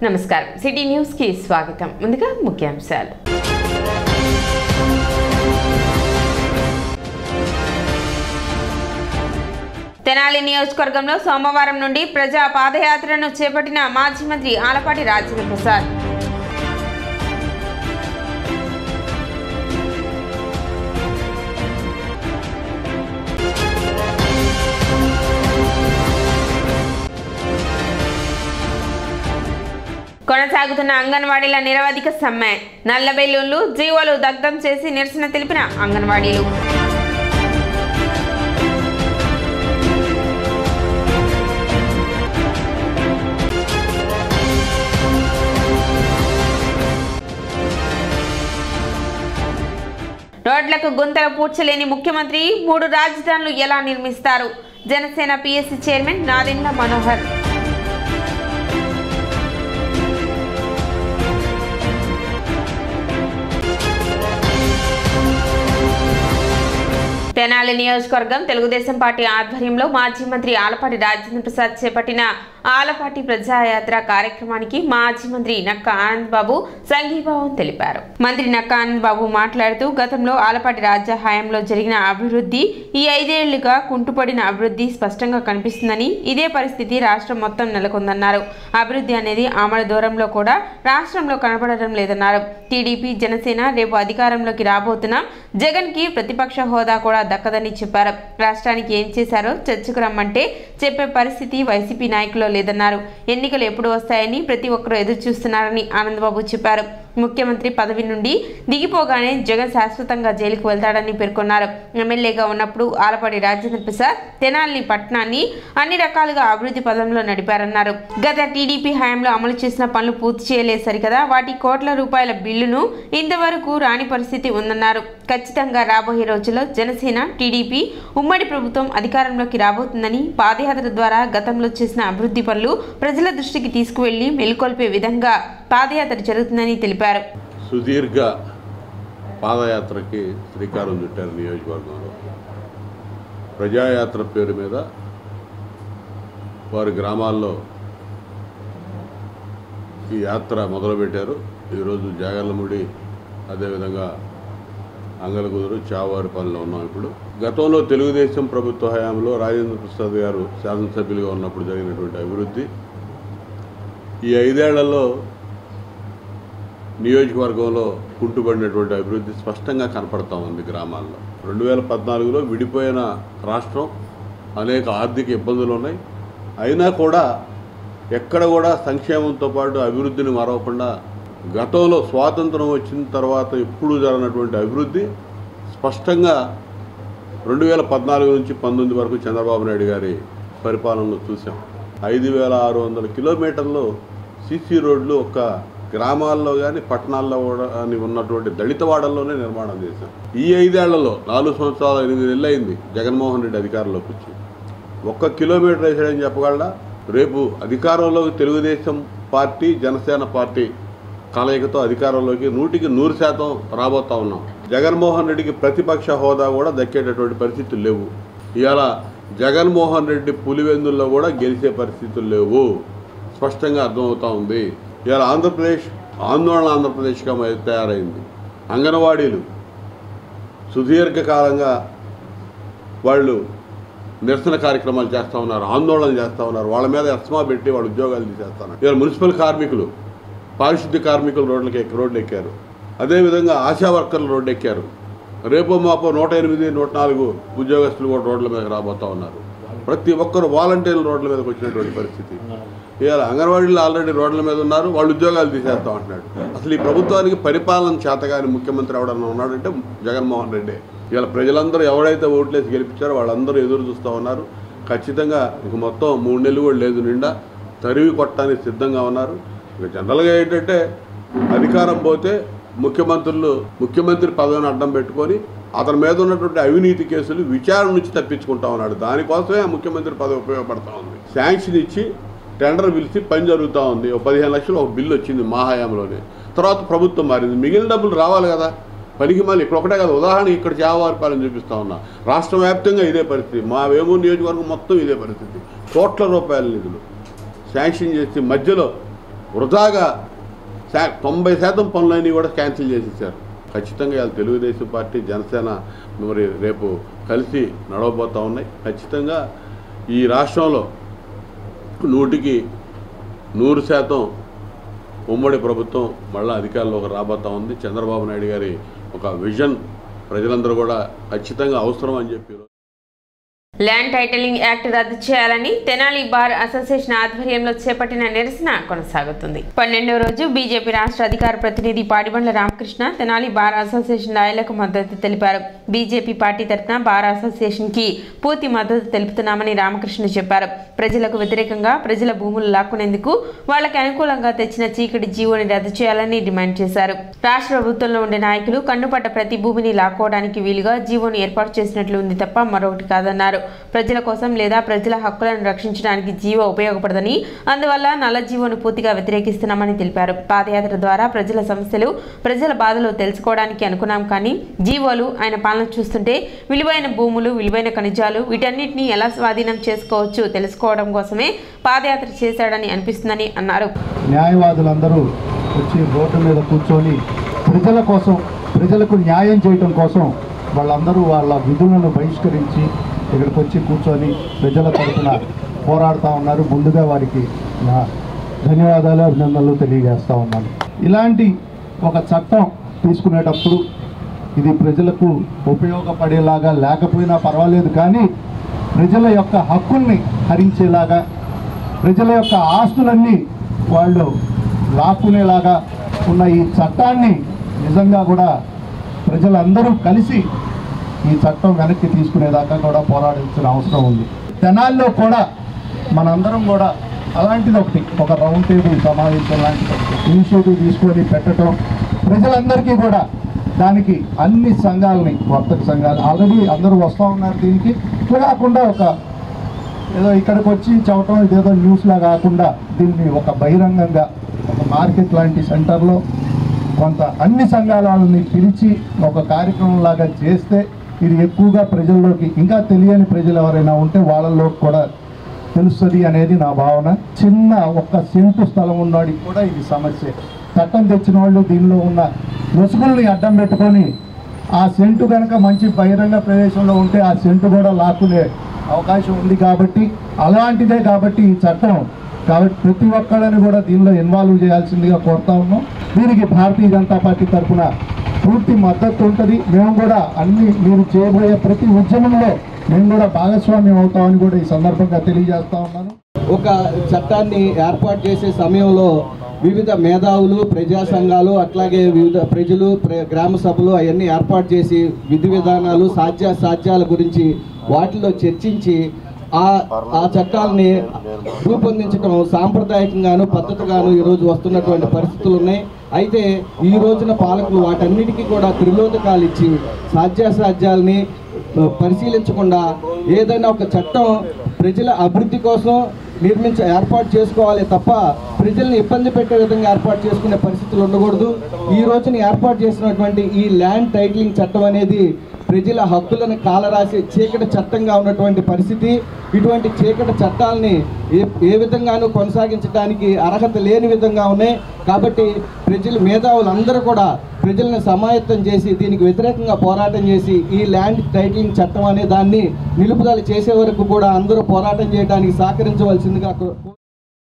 నమస్కారం city news కి స్వాగతం ముందుగా ముఖ్యాంశాలు తెనాలి నియోజకవర్గంలో సోమవారం నుండి ప్రజా పాదయాత్రను చేపట్టిన మాజీ మంత్రి ఆలపాటి రాజేంద్ర ప్రసాద్ కొనసాగుతున్న అంగన్వాడీల నిరవధిక సమ్మె నల్ల బెలూన్లు జీవోలు దగ్ధం చేసి నిరసన తెలిపిన అంగన్వాడీలు రోడ్లకు గుంతలు పూడ్చలేని ముఖ్యమంత్రి 3 రాజధానులు ఎలా నిర్మిస్తారు జనసేన పిఎస్సి చైర్మన్ నాదెండ్ల మనోహర్ తెనాలి నియోజకవర్గం తెలుగుదేశం పార్టీ ఆధ్వర్యంలో మాజీ మంత్రి ఆలపాటి రాజేంద్ర ప్రసాద్ చేపట్టిన ఆలపాటి ప్రజాయాత్ర కార్యక్రమానికి మాజీ మంత్రి నక్క ఆనంద్ బాబు సంఘీభావం తెలిపారు. మంత్రి నక్క ఆనంద్ బాబు మాట్లాడుతూ గతంలో ఆలపాటి రాజ్య హయాంలో జరిగిన అభివృద్ధి ఈ 5 ఏళ్లుగా కుంటుపడిన అభివృద్ధి స్పష్టంగా కనిపిస్తుందని, ఇదే పరిస్థితి రాష్ట్రం మొత్తం నెలకొందన్నారు. అభివృద్ధి అనేది ఆమడ దూరంలో కూడా రాష్ట్రంలో కనబడడం లేదన్నారు. టీడీపీ జనసేన రేపు అధికారంలోకి రాబోతున్నాం, జగన్ కి ప్రతిపక్ష హోదా కూడా దక్కదని చెప్పారు. రాష్ట్రానికి ఏం చేశారో చర్చకు రమ్మంటే చెప్పే పరిస్థితి వైసీపీ నాయకులు లేదన్నారు. ఎన్నికలు ఎప్పుడు వస్తాయని ప్రతి ఒక్కరూ ఎదురు చూస్తున్నారని ఆనందబాబు చెప్పారు. ముఖ్యమంత్రి పదవి నుండి దిగిపోగానే జగన్ శాశ్వతంగా జైలుకు వెళ్తాడని పేర్కొన్నారు. ఎమ్మెల్యేగా ఉన్నప్పుడు ఆలపాటి రాజేంద్ర ప్రసాద్ తెనాలి పట్టణాన్ని అన్ని రకాలుగా అభివృద్ధి పదంలో నడిపారన్నారు. గత టీడీపీ హయాంలో అమలు చేసిన పనులు పూర్తి చేయలేదు సరికదా, వాటి కోట్ల రూపాయల బిల్లును ఇంతవరకు రాని పరిస్థితి ఉందన్నారు. ఖచ్చితంగా రాబోయే రోజుల్లో జనసేన టీడీపీ ఉమ్మడి ప్రభుత్వం అధికారంలోకి రాబోతుందని, పాదయాత్ర ద్వారా గతంలో చేసిన అభివృద్ధి పనులు ప్రజల దృష్టికి తీసుకువెళ్లి మెలుకొల్పే విధంగా పాదయాత్ర జరుగుతుందని తెలిపారు. సుదీర్ఘ పాదయాత్రకి శ్రీకారం చుట్టారు. నియోజకవర్గంలో ప్రజాయాత్ర పేరు మీద వారి గ్రామాల్లో ఈ యాత్ర మొదలుపెట్టారు. ఈరోజు జాగర్లముడి, అదేవిధంగా అంగలగుదురు, చావారిపల్లిలో ఉన్నాం. ఇప్పుడు గతంలో తెలుగుదేశం ప్రభుత్వ హయాంలో రాజేంద్ర ప్రసాద్ గారు శాసనసభ్యులుగా ఉన్నప్పుడు జరిగినటువంటి అభివృద్ధి ఈ 5 ఏళ్లలో నియోజకవర్గంలో కుంటుపడినటువంటి అభివృద్ధి స్పష్టంగా కనపడతా ఉంది గ్రామాల్లో. 2014లో విడిపోయిన రాష్ట్రం, అనేక ఆర్థిక ఇబ్బందులు ఉన్నాయి. అయినా కూడా ఎక్కడ కూడా సంక్షేమంతో పాటు అభివృద్ధిని మరవకుండా గతంలో స్వాతంత్రం వచ్చిన తర్వాత ఎప్పుడూ జరిగినటువంటి అభివృద్ధి స్పష్టంగా 2014 నుంచి 19 వరకు చంద్రబాబు నాయుడు గారి పరిపాలనలో చూసాం. 5600 కిలోమీటర్లు సీసీ రోడ్లు ఒక్క గ్రామాల్లో కానీ పట్టణాల్లో కానీ ఉన్నటువంటి దళిత వాడల్లోనే నిర్మాణం చేశాం. ఈ 5 ఏళ్లలో 4 సంవత్సరాలు 8 నెలలు అయింది జగన్మోహన్ రెడ్డి అధికారంలోకి వచ్చి. 1 కిలోమీటర్ వేసాడని చెప్పగలరా? రేపు అధికారంలోకి తెలుగుదేశం పార్టీ జనసేన పార్టీ కలయికతో అధికారంలోకి 100% రాబోతా ఉన్నాం. జగన్మోహన్ రెడ్డికి ప్రతిపక్ష హోదా కూడా దక్కేటటువంటి పరిస్థితులు లేవు. ఇవాళ జగన్మోహన్ రెడ్డి పులివెందుల్లో కూడా గెలిచే పరిస్థితులు లేవు, స్పష్టంగా అర్థమవుతూ ఉంది. ఇవాళ ఆంధ్రప్రదేశ్ ఆంధ్రప్రదేశ్గా తయారైంది. అంగన్వాడీలు సుదీర్ఘకాలంగా వాళ్ళు నిరసన కార్యక్రమాలు చేస్తూ ఉన్నారు, ఆందోళన చేస్తూ ఉన్నారు. వాళ్ళ మీద ఎస్మా పెట్టి వాళ్ళ ఉద్యోగాలు తీసేస్తున్నారు. ఇవాళ మున్సిపల్ కార్మికులు, పారిశుద్ధ్య కార్మికులు రోడ్లు ఎక్కారు. అదేవిధంగా ఆశా వర్కర్లు రోడ్డు ఎక్కారు. రేపో మాపో 108, 104 ఉద్యోగస్తులు కూడా రోడ్ల మీదకి రాబోతూ ఉన్నారు. ప్రతి ఒక్కరు వాలంటీర్లు రోడ్ల మీదకి వచ్చినటువంటి పరిస్థితి. ఇవాళ అంగన్వాడీలు ఆల్రెడీ రోడ్ల మీద ఉన్నారు, వాళ్ళు ఉద్యోగాలు తీసేస్తాం అంటున్నాడు. అసలు ఈ ప్రభుత్వానికి పరిపాలన చేతగాని ముఖ్యమంత్రి ఎవడన్నా ఉన్నాడంటే జగన్మోహన్ రెడ్డి. ఇవాళ ప్రజలందరూ ఎవరైతే ఓట్లేసి గెలిపించారో వాళ్ళందరూ ఎదురు చూస్తూ ఉన్నారు. ఖచ్చితంగా ఇక మొత్తం 3 నెలలు కూడా లేదు నిండా తరివి కొట్టడానికి సిద్ధంగా ఉన్నారు. ఇక జనరల్గా ఏంటంటే అధికారం పోతే ముఖ్యమంత్రి పదవిని అడ్డం పెట్టుకొని అతని మీద ఉన్నటువంటి అవినీతి కేసులు విచారణ నుంచి తప్పించుకుంటా ఉన్నాడు. దానికోసమే ఆ ముఖ్యమంత్రి పదవి ఉపయోగపడతా ఉంది. శాంక్షన్ ఇచ్చి టెండర్ పిలిచి పని జరుగుతూ ఉంది. 15 లక్షలు ఒక బిల్లు వచ్చింది మా హయాంలోనే. తర్వాత ప్రభుత్వం మారింది, మిగిలిన డబ్బులు రావాలి కదా. పనికి మళ్ళీ ఇక్కడ ఒకటే కదా, ఉదాహరణ ఇక్కడ చావారిపాలెం చూపిస్తూ ఉన్నా. రాష్ట్ర వ్యాప్తంగా ఇదే పరిస్థితి, మా వేమూరు నియోజకవర్గం మొత్తం ఇదే పరిస్థితి. కోట్ల రూపాయల నిధులు శాంక్షన్ చేసి మధ్యలో వృధాగా 90% పనులన్నీ కూడా క్యాన్సిల్ చేసేసారు. ఖచ్చితంగా ఇవాళ తెలుగుదేశం పార్టీ జనసేన మరి రేపు కలిసి నడవబోతూ ఉన్నాయి. ఖచ్చితంగా ఈ రాష్ట్రంలో 100% ఉమ్మడి ప్రభుత్వం మళ్ళీ అధికారంలోకి రాబోతూ ఉంది. చంద్రబాబు నాయుడు గారి ఒక విజన్ ప్రజలందరూ కూడా ఖచ్చితంగా అవసరం అని చెప్పి ల్యాండ్ టైటిలింగ్ యాక్ట్ రద్దు చేయాలని తెనాలి బార్ అసోసియేషన్ ఆధ్వర్యంలో చేపట్టిన నిరసన కొనసాగుతుంది. 12వ రోజు బీజేపీ రాష్ట్ర అధికార ప్రతినిధి పాడిబండ్ల రామకృష్ణ తెనాలి బార్ అసోసియేషన్ నాయకులకు మద్దతు తెలిపారు. బీజేపీ పార్టీ తరఫున బార్ అసోసియేషన్ కి పూర్తి మద్దతు తెలుపుతున్నామని రామకృష్ణ చెప్పారు. ప్రజలకు వ్యతిరేకంగా ప్రజల భూములు లాక్కునేందుకు వాళ్ళకి అనుకూలంగా తెచ్చిన చీకటి జీవోని రద్దు చేయాలని డిమాండ్ చేశారు. రాష్ట్ర ప్రభుత్వంలో ఉండే నాయకులు కన్నుపడ్డ ప్రతి భూమిని లాక్కోవడానికి వీలుగా జీవోని ఏర్పాటు చేసినట్లు ఉంది తప్ప మరొకటి కాదన్నారు. ప్రజల కోసం లేదా ప్రజల హక్కులను రక్షించడానికి జీవో ఉపయోగపడదని, అందువల్ల నల్ల జీవోను పూర్తిగా వ్యతిరేకిస్తున్నామని తెలిపారు. పాదయాత్ర ద్వారా ప్రజల సమస్యలు, ప్రజల బాధలు తెలుసుకోవడానికి అనుకున్నాం కానీ జీవోలు, ఆయన పాలన చూస్తుంటే విలువైన భూములు, విలువైన ఖనిజాలు వీటన్నిటిని ఎలా స్వాధీనం చేసుకోవచ్చు తెలుసుకోవడం కోసమే పాదయాత్ర చేశాడని అనిపిస్తుందని అన్నారు. న్యాయవాదులందరూ వచ్చి రోడ్డు మీద కూర్చొని ప్రజల కోసం, ప్రజలకు న్యాయం చేయడం కోసం వాళ్ళందరూ వాళ్ళ విధులను బహిష్కరించి ఇక్కడికి వచ్చి కూర్చొని ప్రజల తరఫున పోరాడుతూ ఉన్నారు. ముందుగా వారికి నా ధన్యవాదాలు, అభినందనలు తెలియజేస్తూ ఉన్నాను. ఇలాంటి ఒక చట్టం తీసుకునేటప్పుడు ఇది ప్రజలకు ఉపయోగపడేలాగా లేకపోయినా పర్వాలేదు, కానీ ప్రజల యొక్క హక్కుల్ని హరించేలాగా, ప్రజల యొక్క ఆస్తులన్నీ వాళ్ళు లాక్కునేలాగా ఉన్న ఈ చట్టాన్ని నిజంగా కూడా ప్రజలందరూ కలిసి ఈ చట్టం వెనక్కి తీసుకునేదాకా కూడా పోరాడాల్సిన అవసరం ఉంది. తెనాల్లో కూడా మనందరం కూడా అలాంటిది ఒక రౌండ్ టేబుల్ సమావేశం లాంటి ఇనిషియేటివ్ తీసుకొని పెట్టడం, ప్రజలందరికీ కూడా దానికి అన్ని సంఘాలని, వర్తక సంఘాలు ఆల్రెడీ అందరూ వస్తూ ఉన్నారు. దీనికి ఇట్లా కాకుండా ఒక ఏదో ఇక్కడికి వచ్చి చెప్పడం ఇదేదో న్యూస్లా కాకుండా దీన్ని ఒక బహిరంగంగా ఒక మార్కెట్ లాంటి సెంటర్లో కొంత అన్ని సంఘాలని పిలిచి ఒక కార్యక్రమం లాగా చేస్తే ఇది ఎక్కువగా ప్రజల్లోకి, ఇంకా తెలియని ప్రజలు ఎవరైనా ఉంటే వాళ్ళలో కూడా తెలుస్తుంది అనేది నా భావన. చిన్న ఒక్క సెంటు స్థలం ఉన్నవాడికి కూడా ఇది సమస్య. చట్టం తెచ్చిన వాళ్ళు దీనిలో ఉన్న లొసుగుల్ని అడ్డం పెట్టుకొని ఆ సెంటు కనుక మంచి బహిరంగ ప్రదేశంలో ఉంటే ఆ సెంటు కూడా లాక్కునే అవకాశం ఉంది. కాబట్టి అలాంటిదే కాబట్టి ఈ చట్టం, కాబట్టి ప్రతి ఒక్కళ్ళని కూడా దీనిలో ఇన్వాల్వ్ చేయాల్సిందిగా కోరుతా ఉన్నాం. దీనికి భారతీయ జనతా పార్టీ తరఫున పూర్తి మద్దతు ఉంటుంది. మేము కూడా అన్ని మీరు చేయబోయే ప్రతి ఉద్యమంలో మేము కూడా భాగస్వామ్యం అవుతామని కూడా ఈ సందర్భంగా తెలియజేస్తా ఉన్నాను. ఒక చట్టాన్ని ఏర్పాటు చేసే సమయంలో వివిధ మేధావులు, ప్రజా సంఘాలు, అట్లాగే వివిధ ప్రజలు, గ్రామ సభలు అవన్నీ ఏర్పాటు చేసి విధి విధానాలు, సాధ్యాల గురించి వాటిలో చర్చించి ఆ చట్టాలని రూపొందించడం సాంప్రదాయకంగాను పద్ధతిగాను ఈరోజు వస్తున్నటువంటి పరిస్థితులు ఉన్నాయి. అయితే ఈ రోజున పాలకులు వాటన్నిటికీ కూడా త్రిలోదకాలు ఇచ్చి సాధ్యాల్ని పరిశీలించకుండా ఏదైనా ఒక చట్టం ప్రజల అభివృద్ధి కోసం ఏర్పాటు చేసుకోవాలి తప్ప ప్రజల్ని ఇబ్బంది పెట్టే విధంగా ఏర్పాటు చేసుకునే పరిస్థితులు ఉండకూడదు. ఈ రోజున ఏర్పాటు చేసినటువంటి ఈ ల్యాండ్ టైటిలింగ్ చట్టం అనేది ప్రజల హక్కులను కాలరాసే చీకటి చట్టంగా ఉన్నటువంటి పరిస్థితి. ఇటువంటి చీకటి చట్టాలని ఏ విధంగానూ కొనసాగించడానికి అర్హత లేని విధంగా ఉన్నాయి. కాబట్టి మేధావులందరూ కూడా ప్రజలను సమాయత్తం చేసి దీనికి వ్యతిరేకంగా పోరాటం చేసి ఈ ల్యాండ్ టైటిలింగ్ చట్టం అనే దాన్ని నిలుపుదల చేసే వరకు కూడా అందరూ పోరాటం చేయడానికి సహకరించవలసిందిగా.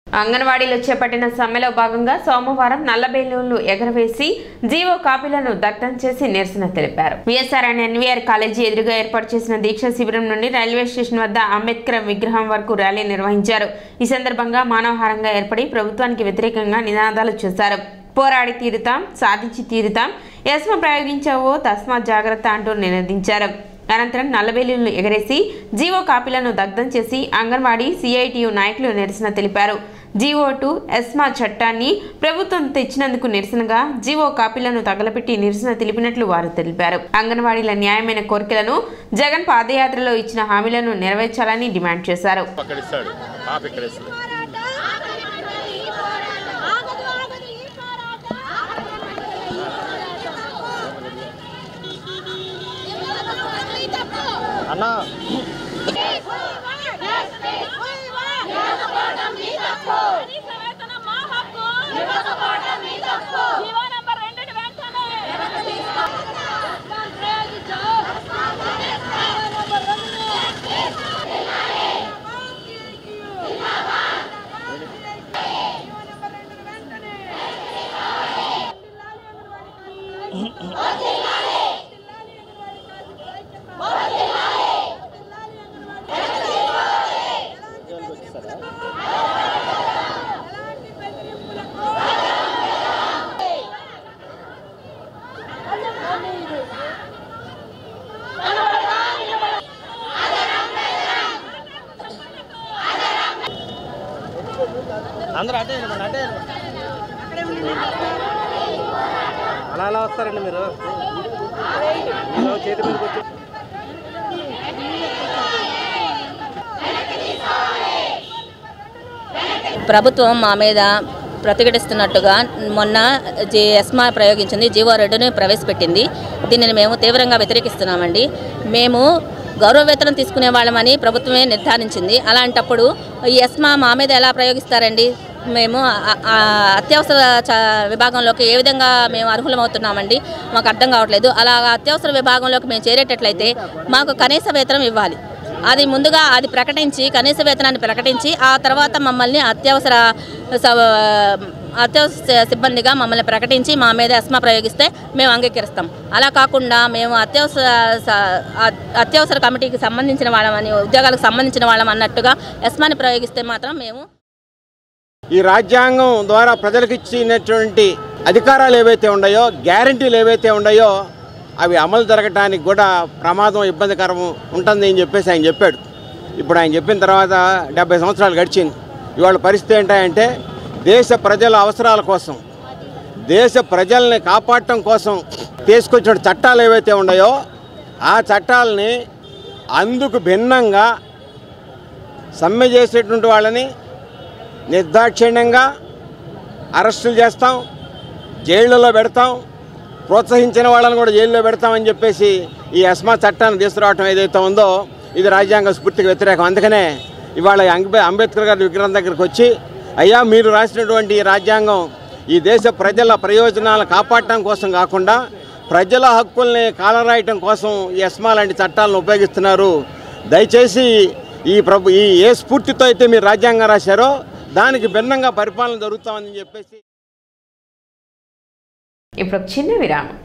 అంగన్వాడీలో చేపట్టిన సమ్మెలో భాగంగా సోమవారం నల్ల బెలూన్లు ఎగరవేసి జీవో కాపీలను దగ్ధం చేసి నిరసన తెలిపారు. విఎస్ఆర్ అండ్ ఎన్వీఆర్ కాలేజీ ఎదురుగా ఏర్పాటు చేసిన దీక్ష శిబిరం నుండి రైల్వే స్టేషన్ వద్ద అంబేద్కర్ విగ్రహం వరకు ర్యాలీ నిర్వహించారు. ఈ సందర్భంగా మానవహారంగా ఏర్పడి ప్రభుత్వానికి వ్యతిరేకంగా నినాదాలు చేశారు. పోరాడి తీరుతాం, సాధించి తీరుతాం, ఎస్మ ప్రయోగించావో తస్మాత్ జాగ్రత్త అంటూ నినదించారు. అనంతరం నల్లబెలూన్లు ఎగరేసి జీవో కాపీలను దగ్ధం చేసి అంగన్వాడీ సిఐటియు నాయకులు నిరసన తెలిపారు. జీవో2 ఎస్మా చట్టాన్ని ప్రభుత్వం తెచ్చినందుకు నిరసనగా జీవో కాపీలను తగలపెట్టి నిరసన తెలిపినట్లు వారు తెలిపారు. అంగన్వాడీల న్యాయమైన కోరికలను, జగన్ పాదయాత్రలో ఇచ్చిన హామీలను నెరవేర్చాలని డిమాండ్ చేశారు. అందరూ అటే అలా అలా వస్తారండి మీరు చేతి మీద కూర్చో. ప్రభుత్వం మా మీద ప్రతిఘటిస్తున్నట్టుగా మొన్న ఎస్మా ప్రయోగించింది, జీవో 2ని ప్రవేశపెట్టింది. దీనిని మేము తీవ్రంగా వ్యతిరేకిస్తున్నామండి. మేము గౌరవ వేతనం తీసుకునే వాళ్ళమని ప్రభుత్వమే నిర్ధారించింది. అలాంటప్పుడు ఈ ఎస్మా మా మీద ఎలా ప్రయోగిస్తారండి? మేము అత్యవసర విభాగంలోకి ఏ విధంగా మేము అర్హులమవుతున్నామండి? మాకు అర్థం కావట్లేదు. అలా అత్యవసర విభాగంలోకి మేము చేరేటట్లయితే మాకు కనీస వేతనం ఇవ్వాలి. అది ముందుగా అది ప్రకటించి కనీస వేతనాన్ని ప్రకటించి ఆ తర్వాత మమ్మల్ని అత్యవసర సిబ్బందిగా మమ్మల్ని ప్రకటించి మా మీద ఎస్మా ప్రయోగిస్తే మేము అంగీకరిస్తాం. అలా కాకుండా మేము అత్యవసర కమిటీకి సంబంధించిన వాళ్ళమని, ఉద్యోగాలకు సంబంధించిన వాళ్ళం అన్నట్టుగా ఎస్మాని ప్రయోగిస్తే మాత్రం మేము ఈ రాజ్యాంగం ద్వారా ప్రజలకు ఇచ్చినటువంటి అధికారాలు ఏవైతే ఉన్నాయో, గ్యారంటీలు ఏవైతే ఉన్నాయో అవి అమలు జరగడానికి కూడా ప్రమాదం, ఇబ్బందికరం ఉంటుంది అని చెప్పేసి ఆయన చెప్పాడు. ఇప్పుడు ఆయన చెప్పిన తర్వాత 70 సంవత్సరాలు గడిచింది. ఇవాళ పరిస్థితి ఏంటంటే దేశ ప్రజల అవసరాల కోసం, దేశ ప్రజల్ని కాపాడటం కోసం తీసుకొచ్చిన చట్టాలు ఏవైతే ఉన్నాయో ఆ చట్టాలని అందుకు భిన్నంగా సమ్మె చేసేటువంటి వాళ్ళని నిర్దాక్షిణ్యంగా అరెస్టులు చేస్తాం, జైళ్ళలో పెడతాం, ప్రోత్సహించిన వాళ్ళని కూడా జైల్లో పెడతామని చెప్పేసి ఈ ఎస్మా చట్టాన్ని తీసుకురావటం ఏదైతే ఉందో ఇది రాజ్యాంగ స్ఫూర్తికి వ్యతిరేకం. అందుకనే ఇవాళ అంబేద్కర్ గారి విగ్రహం దగ్గరికి వచ్చి, అయ్యా మీరు రాసినటువంటి ఈ రాజ్యాంగం ఈ దేశ ప్రజల ప్రయోజనాలను కాపాడటం కోసం కాకుండా ప్రజల హక్కుల్ని కాలరాయటం కోసం ఈ ఎస్మా లాంటి చట్టాలను ఉపయోగిస్తున్నారు. దయచేసి ఈ ఏ స్ఫూర్తితో అయితే మీరు రాజ్యాంగం రాశారో దానికి భిన్నంగా పరిపాలన జరుగుతామని చెప్పేసి ఇప్పుడు చిన్న విరామం.